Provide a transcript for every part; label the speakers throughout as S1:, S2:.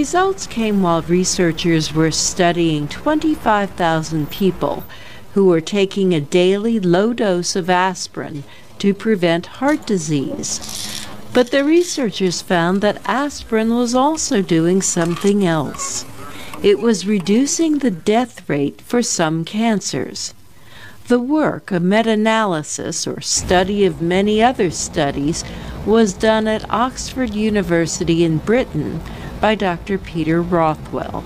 S1: results came while researchers were studying 25,000 people who were taking a daily low dose of aspirin to prevent heart disease. But the researchers found that aspirin was also doing something else. It was reducing the death rate for some cancers. The work, a meta-analysis or study of many other studies, was done at Oxford University in Britain by Dr. Peter Rothwell.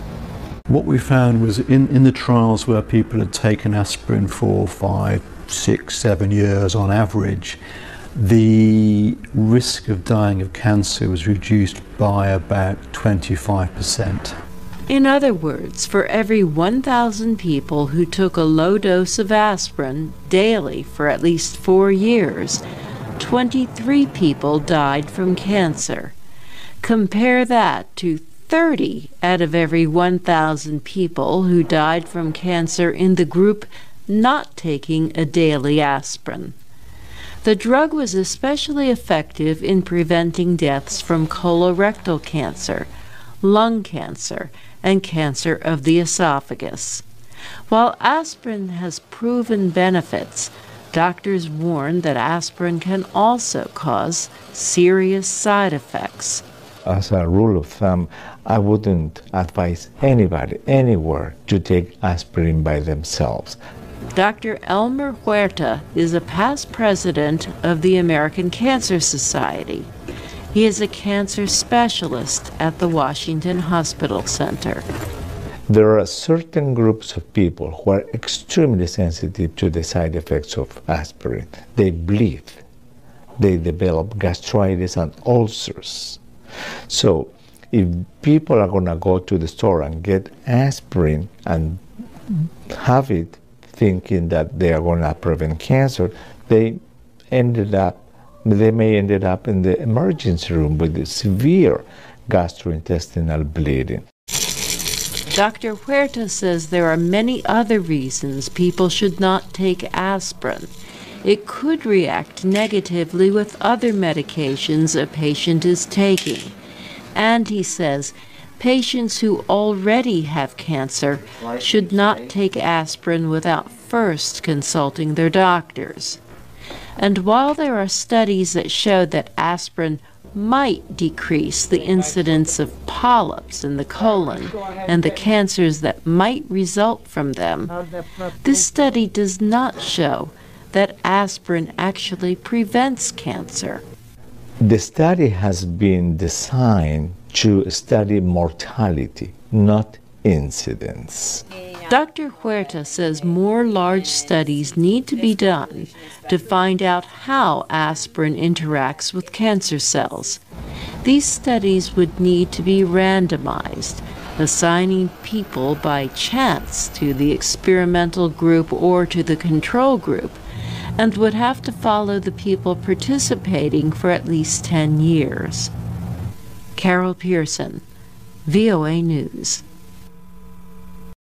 S2: What we found was in the trials where people had taken aspirin for 5, 6, 7 years on average, the risk of dying of cancer was reduced by about 25%.
S1: In other words, for every 1,000 people who took a low dose of aspirin daily for at least 4 years, 23 people died from cancer. Compare that to 30 out of every 1,000 people who died from cancer in the group not taking a daily aspirin. The drug was especially effective in preventing deaths from colorectal cancer, lung cancer, and cancer of the esophagus. While aspirin has proven benefits, doctors warn that aspirin can also cause serious side effects.
S3: As a rule of thumb, I wouldn't advise anybody, anywhere, to take aspirin by themselves.
S1: Dr. Elmer Huerta is a past president of the American Cancer Society. He is a cancer specialist at the Washington Hospital Center.
S3: There are certain groups of people who are extremely sensitive to the side effects of aspirin. They bleed, they develop gastritis and ulcers. So if people are going to go to the store and get aspirin and have it thinking that they are going to prevent cancer, they may end up in the emergency room with severe gastrointestinal bleeding.
S1: Dr. Huerta says there are many other reasons people should not take aspirin. It could react negatively with other medications a patient is taking. And he says patients who already have cancer should not take aspirin without first consulting their doctors. And while there are studies that show that aspirin might decrease the incidence of polyps in the colon and the cancers that might result from them, this study does not show that aspirin actually prevents cancer.
S3: The study has been designed to study mortality, not incidence.
S1: Dr. Huerta says more large studies need to be done to find out how aspirin interacts with cancer cells. These studies would need to be randomized, assigning people by chance to the experimental group or to the control group, and would have to follow the people participating for at least 10 years. Carol Pearson, VOA News.